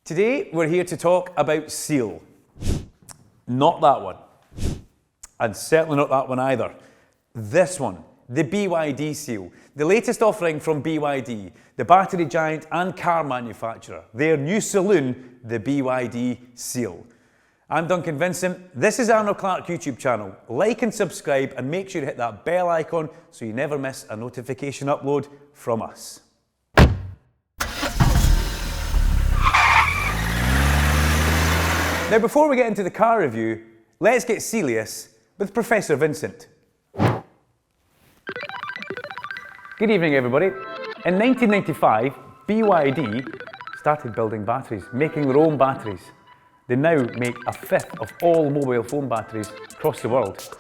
Today we're here to talk about Seal. Not that one. And certainly not that one either. This one, the BYD Seal. The latest offering from BYD, the battery giant and car manufacturer. Their new saloon, the BYD Seal. I'm Duncan Vincent. This is Arnold Clark YouTube channel. Like and subscribe and make sure you hit that bell icon so you never miss a notification upload from us. Now, before we get into the car review, let's get serious with Professor Vincent. Good evening, everybody. In 1995, BYD started building batteries, making their own batteries. They now make a fifth of all mobile phone batteries across the world.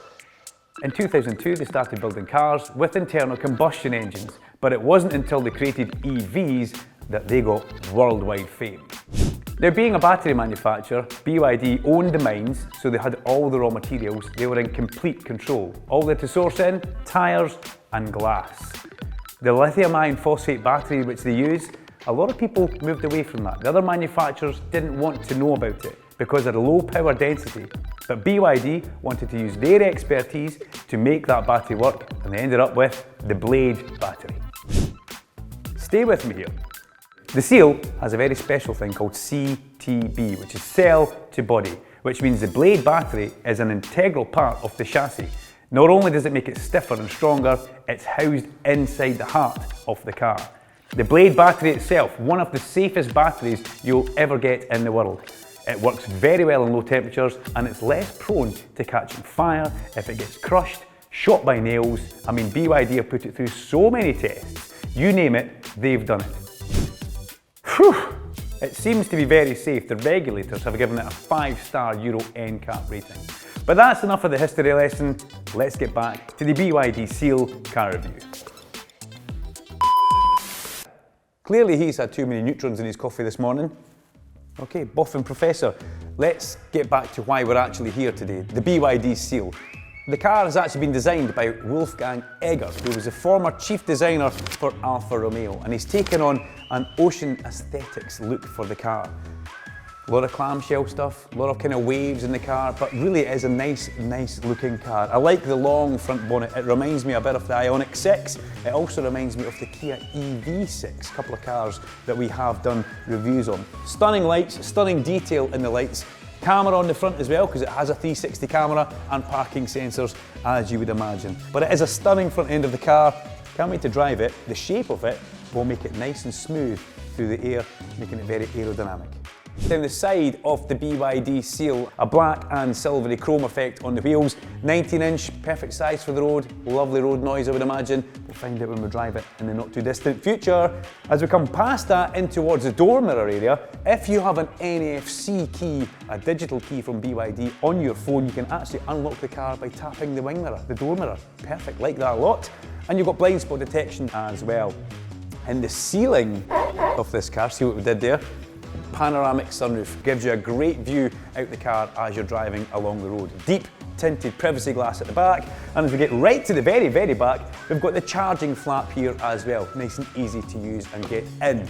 In 2002, they started building cars with internal combustion engines, but it wasn't until they created EVs that they got worldwide fame. Now, being a battery manufacturer, BYD owned the mines, so they had all the raw materials. They were in complete control. All they had to source in, tyres and glass. The lithium iron phosphate battery which they use, a lot of people moved away from that. The other manufacturers didn't want to know about it because of the low power density. But BYD wanted to use their expertise to make that battery work, and they ended up with the Blade battery. Stay with me here. The Seal has a very special thing called CTB, which is cell to body, which means the Blade battery is an integral part of the chassis. Not only does it make it stiffer and stronger, it's housed inside the heart of the car. The Blade battery itself, one of the safest batteries you'll ever get in the world. It works very well in low temperatures and it's less prone to catching fire if it gets crushed, shot by nails. I mean, BYD have put it through so many tests. You name it, they've done it. Whew. It seems to be very safe. The regulators have given it a 5-star Euro NCAP rating. But that's enough of the history lesson. Let's get back to the BYD Seal car review. Clearly he's had too many neutrons in his coffee this morning. Okay, boffin professor, let's get back to why we're actually here today, the BYD Seal. The car has actually been designed by Wolfgang Egger, who was the former chief designer for Alfa Romeo, and he's taken on an ocean aesthetics look for the car. A lot of clamshell stuff, a lot of kind of waves in the car, but really it is a nice looking car. I like the long front bonnet. It reminds me a bit of the Ioniq 6. It also reminds me of the Kia EV6, a couple of cars that we have done reviews on. Stunning lights, stunning detail in the lights. Camera on the front as well, because it has a 360 camera and parking sensors, as you would imagine. But it is a stunning front end of the car. Can't wait to drive it. The shape of it will make it nice and smooth through the air, making it very aerodynamic. Down the side of the BYD Seal, a black and silvery chrome effect on the wheels. 19-inch, perfect size for the road. Lovely road noise, I would imagine. We'll find out when we drive it in the not too distant future. As we come past that in towards the door mirror area, if you have an NFC key, a digital key from BYD on your phone, you can actually unlock the car by tapping the wing mirror, the door mirror. Perfect, like that a lot. And you've got blind spot detection as well. And the ceiling of this car, see what we did there? Panoramic sunroof gives you a great view out the car as you're driving along the road. Deep tinted privacy glass at the back, and as we get right to the very back, we've got the charging flap here as well. Nice and easy to use and get in.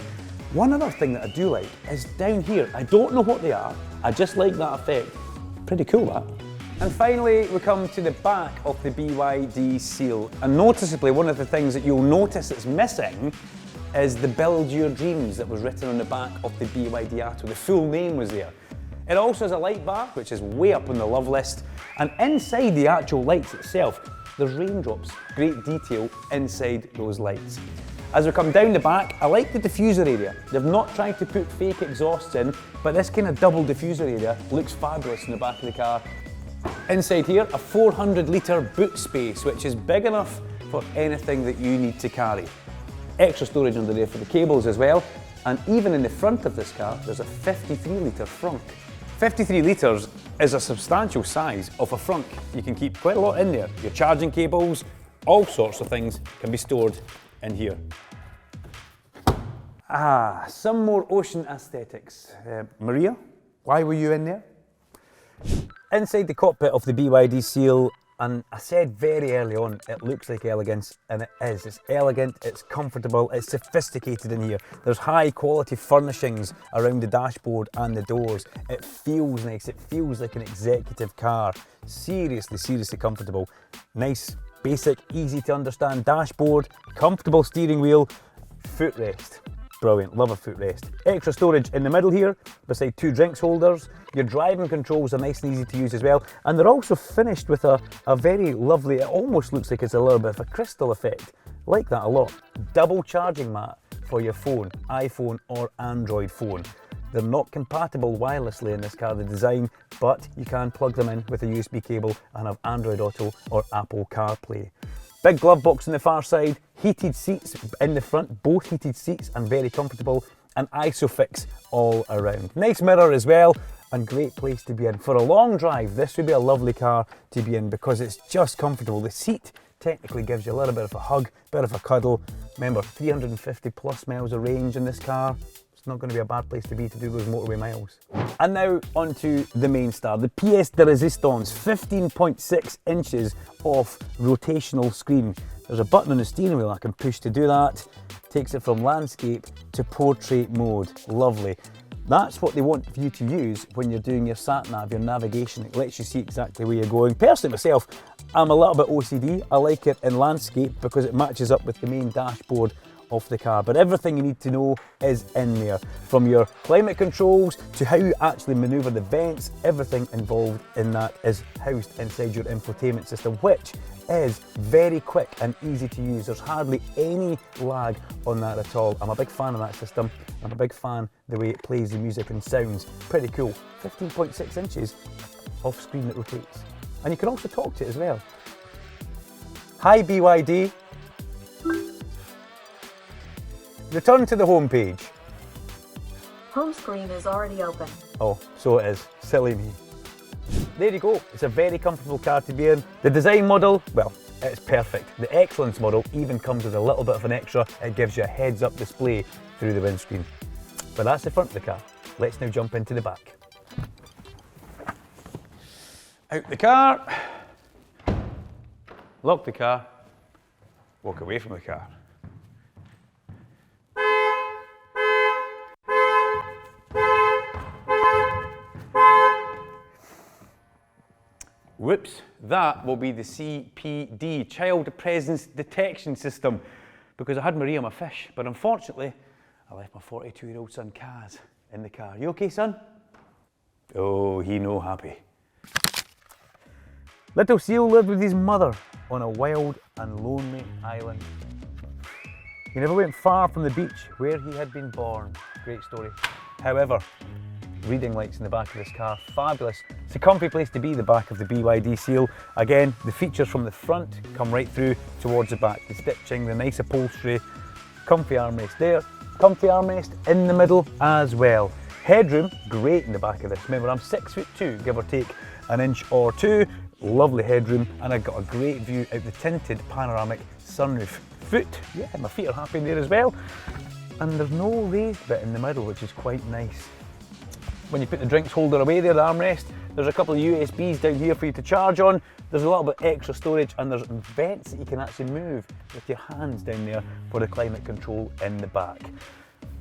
One other thing that I do like is down here. I don't know what they are, I just like that effect. Pretty cool, that. And finally, we come to the back of the BYD Seal. And noticeably, one of the things that you'll notice that's missing is the Build Your Dreams that was written on the back of the BYD Atto. The full name was there. It also has a light bar, which is way up on the love list. And inside the actual lights itself, there's raindrops. Great detail inside those lights. As we come down the back, I like the diffuser area. They've not tried to put fake exhausts in, but this kind of double diffuser area looks fabulous in the back of the car. Inside here, a 400-litre boot space, which is big enough for anything that you need to carry. Extra storage under there for the cables as well. And even in the front of this car, there's a 53-litre frunk. 53 litres is a substantial size of a frunk. You can keep quite a lot in there. Your charging cables, all sorts of things can be stored in here. Some more ocean aesthetics. Maria, why were you in there? Inside the cockpit of the BYD Seal, And I said very early on, it looks like elegance, and it is. It's elegant, it's comfortable, it's sophisticated in here. There's high quality furnishings around the dashboard and the doors. It feels nice, it feels like an executive car. Seriously, seriously comfortable. Nice, basic, easy to understand dashboard, comfortable steering wheel, footrest. Brilliant, love a footrest. Extra storage in the middle here, beside 2 drinks holders. Your driving controls are nice and easy to use as well. And they're also finished with a very lovely, it almost looks like it's a little bit of a crystal effect. Like that a lot. Double charging mat for your phone, iPhone or Android phone. They're not compatible wirelessly in this car, the design, but you can plug them in with a USB cable and have Android Auto or Apple CarPlay. Big glove box on the far side, heated seats in the front, both heated seats and very comfortable, and ISOFIX all around. Nice mirror as well, and great place to be in. For a long drive, this would be a lovely car to be in because it's just comfortable. The seat technically gives you a little bit of a hug, bit of a cuddle. Remember, 350 plus miles of range in this car. It's not going to be a bad place to be to do those motorway miles. And now onto the main star, the pièce de résistance, 15.6 inches of rotational screen. There's a button on the steering wheel I can push to do that. Takes it from landscape to portrait mode. Lovely. That's what they want you to use when you're doing your sat-nav, your navigation. It lets you see exactly where you're going. Personally myself, I'm a little bit OCD. I like it in landscape because it matches up with the main dashboard of the car. But everything you need to know is in there. From your climate controls to how you actually maneuver the vents, everything involved in that is housed inside your infotainment system, which is very quick and easy to use. There's hardly any lag on that at all. I'm a big fan of that system. I'm a big fan the way it plays the music and sounds pretty cool. 15.6 inches of screen that rotates. And you can also talk to it as well. Hi BYD. Return to the home page. Home screen is already open. Oh, so it is. Silly me. There you go. It's a very comfortable car to be in. The design model, well, it's perfect. The Excellence model even comes with a little bit of an extra. It gives you a heads-up display through the windscreen. But that's the front of the car. Let's now jump into the back. Out the car. Lock the car. Walk away from the car. Whoops, that will be the CPD, Child Presence Detection System, because I had Maria, my fish, but unfortunately, I left my 42-year-old son, Kaz, in the car. You okay, son? Oh, he no happy. Little Seal lived with his mother on a wild and lonely island. He never went far from the beach where he had been born. Great story. However, reading lights in the back of this car, fabulous. It's a comfy place to be, the back of the BYD Seal. Again, the features from the front come right through towards the back. The stitching, the nice upholstery, comfy armrest there, comfy armrest in the middle as well. Headroom, great in the back of this. Remember, I'm 6'2", give or take an inch or two. Lovely headroom, and I've got a great view out the tinted panoramic sunroof. Yeah, my feet are happy in there as well. And there's no raised bit in the middle, which is quite nice. When you put the drinks holder away there, the armrest, there's a couple of USBs down here for you to charge on. There's a little bit extra storage, and there's vents that you can actually move with your hands down there for the climate control in the back.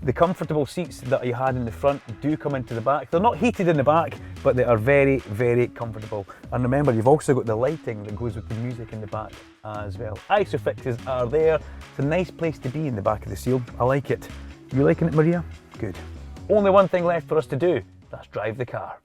The comfortable seats that you had in the front do come into the back. They're not heated in the back, but they are very, very comfortable. And remember, you've also got the lighting that goes with the music in the back as well. ISOFIXs are there. It's a nice place to be in the back of the Seal. I like it. You liking it, Maria? Good. Only one thing left for us to do. That's drive the car.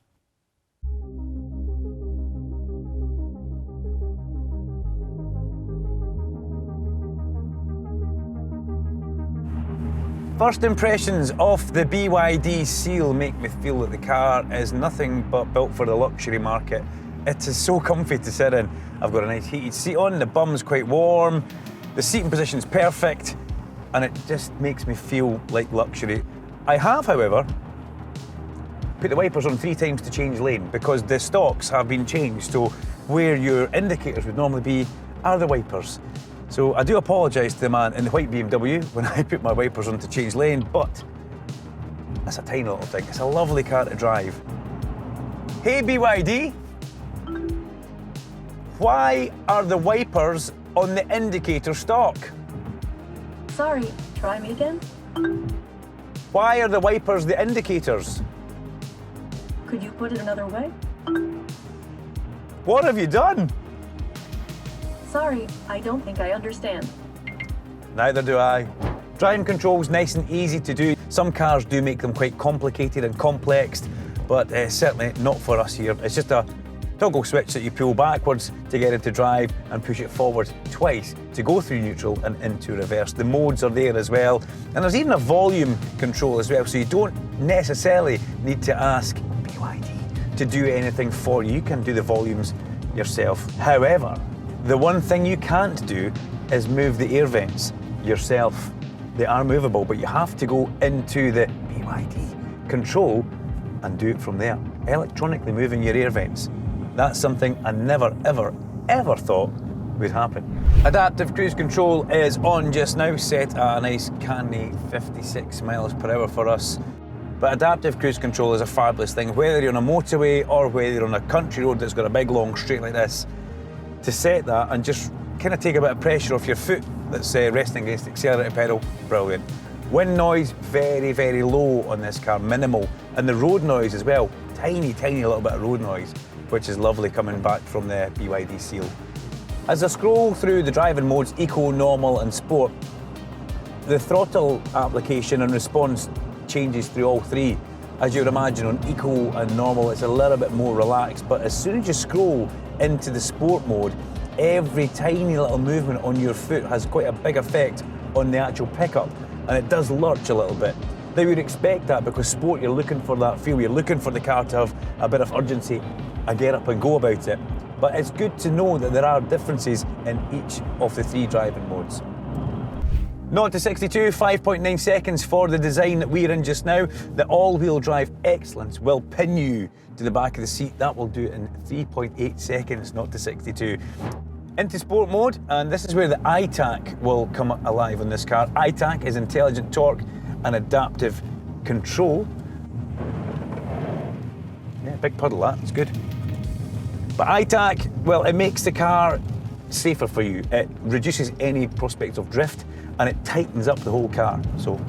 First impressions of the BYD Seal make me feel that the car is nothing but built for the luxury market. It is so comfy to sit in. I've got a nice heated seat on, the bum's quite warm, the seating position is perfect, and it just makes me feel like luxury. I have, however, put the wipers on 3 times to change lane because the stocks have been changed, so where your indicators would normally be are the wipers. So I do apologise to the man in the white BMW when I put my wipers on to change lane, but that's a tiny little thing. It's a lovely car to drive. Hey BYD! Why are the wipers on the indicator stock? Sorry, try me again? Why are the wipers the indicators? Could you put it another way? What have you done? Sorry, I don't think I understand. Neither do I. Driving control's nice and easy to do. Some cars do make them quite complicated and complex, but certainly not for us here. It's just a toggle switch that you pull backwards to get into drive and push it forward twice to go through neutral and into reverse. The modes are there as well. And there's even a volume control as well, so you don't necessarily need to ask BYD to do anything for you. You can do the volumes yourself. However, the one thing you can't do is move the air vents yourself. They are movable, but you have to go into the BYD control and do it from there. Electronically moving your air vents. That's something I never, ever, ever thought would happen. Adaptive cruise control is on just now, set at a nice canny 56 miles per hour for us. But adaptive cruise control is a fabulous thing, whether you're on a motorway or whether you're on a country road that's got a big long straight like this. To set that and just kind of take a bit of pressure off your foot that's resting against the accelerator pedal, brilliant. Wind noise, very, very low on this car, minimal. And the road noise as well, tiny, tiny little bit of road noise, which is lovely coming back from the BYD Seal. As I scroll through the driving modes, Eco, Normal and Sport, the throttle application and response changes through all three. As you would imagine, on Eco and Normal, it's a little bit more relaxed, but as soon as you scroll into the Sport mode, every tiny little movement on your foot has quite a big effect on the actual pickup, and it does lurch a little bit. Now you'd expect that because Sport, you're looking for that feel, you're looking for the car to have a bit of urgency, a get up and go about it. But it's good to know that there are differences in each of the three driving modes. 0 to 62, 5.9 seconds for the design that we're in just now. The all-wheel drive excellence will pin you to the back of the seat. That will do it in 3.8 seconds, 0 to 62. Into sport mode, and this is where the ITAC will come alive on this car. ITAC is intelligent torque and adaptive control. Yeah, big puddle that, it's good. But ITAC, well, it makes the car safer for you. It reduces any prospect of drift and it tightens up the whole car. So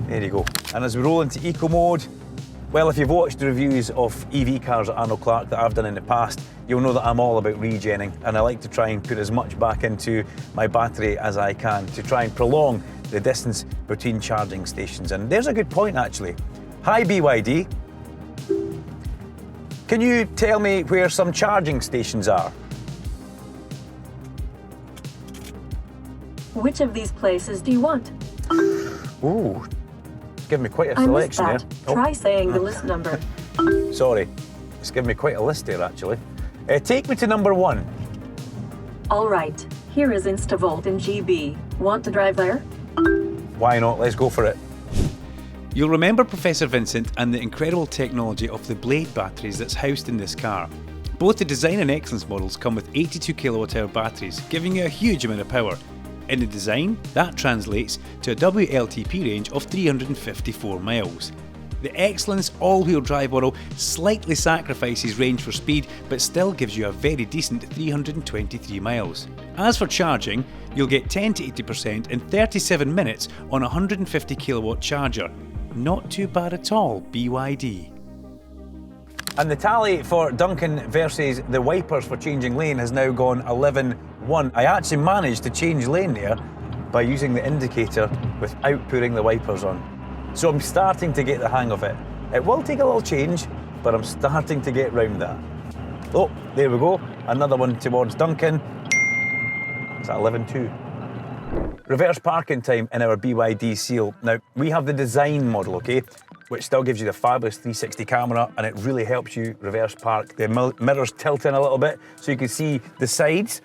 there you go. And as we roll into eco mode, well, if you've watched the reviews of EV cars at Arnold Clark that I've done in the past, you'll know that I'm all about regenning, and I like to try and put as much back into my battery as I can to try and prolong the distance between charging stations. And there's a good point actually. Hi BYD, can you tell me where some charging stations are? Which of these places do you want? Ooh, give me quite a I missed selection that. here. Try saying the list number. Sorry, it's given me quite a list here actually. Take me to number 1. All right, here is InstaVolt in GB. Want to drive there? Why not? Let's go for it. You'll remember Professor Vincent and the incredible technology of the Blade batteries that's housed in this car. Both the Design and Excellence models come with 82 kWh batteries, giving you a huge amount of power. In the Design, that translates to a WLTP range of 354 miles. The Excellence all-wheel drive model slightly sacrifices range for speed, but still gives you a very decent 323 miles. As for charging, you'll get 10 to 80% in 37 minutes on a 150 kilowatt charger. Not too bad at all, BYD. And the tally for Duncan versus the wipers for changing lane has now gone 11-1. I actually managed to change lane there by using the indicator without putting the wipers on. So I'm starting to get the hang of it. It will take a little change, but I'm starting to get round that. Oh, there we go. Another one towards Duncan. It's at 11-2. Reverse parking time in our BYD Seal. Now, we have the Design model, okay, which still gives you the fabulous 360 camera, and it really helps you reverse park. The mirrors tilt in a little bit so you can see the sides.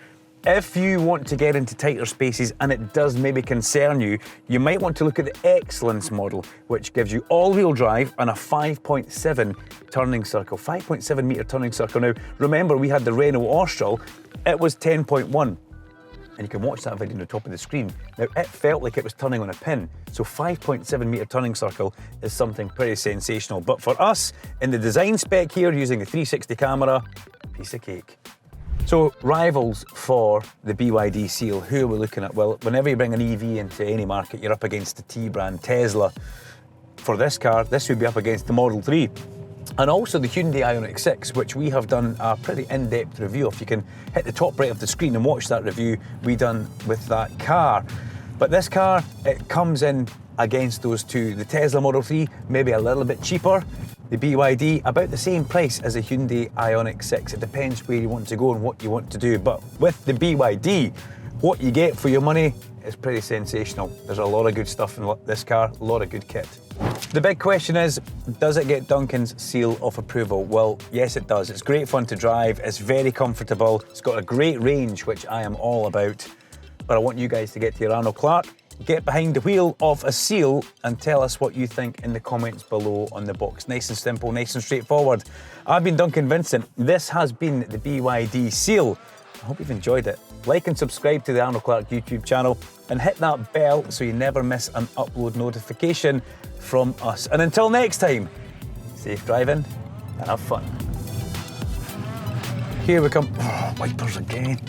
If you want to get into tighter spaces and it does maybe concern you, you might want to look at the Excellence model, which gives you all-wheel drive and a 5.7 turning circle, 5.7 metre turning circle. Now, remember we had the Renault Austral, it was 10.1. And you can watch that video on the top of the screen. Now, it felt like it was turning on a pin, so 5.7 metre turning circle is something pretty sensational. But for us, in the Design spec here, using the 360 camera, piece of cake. So rivals for the BYD Seal, who are we looking at? Well, whenever you bring an EV into any market, you're up against the T-brand Tesla. For this car, this would be up against the Model 3. And also the Hyundai Ioniq 6, which we have done a pretty in-depth review of. You can hit the top right of the screen and watch that review we done with that car. But this car, it comes in against those two. The Tesla Model 3, maybe a little bit cheaper. The BYD, about the same price as a Hyundai Ioniq 6. It depends where you want to go and what you want to do. But with the BYD, what you get for your money is pretty sensational. There's a lot of good stuff in this car, a lot of good kit. The big question is, does it get Duncan's seal of approval? Well, yes it does. It's great fun to drive, it's very comfortable, it's got a great range, which I am all about. But I want you guys to get to your Arnold Clark, get behind the wheel of a Seal and tell us what you think in the comments below on the box. Nice and simple, nice and straightforward. I've been Duncan Vincent. This has been the BYD Seal. I hope you've enjoyed it. Like and subscribe to the Arnold Clark YouTube channel and hit that bell so you never miss an upload notification from us. And until next time, safe driving and have fun. Here we come. Oh, wipers again.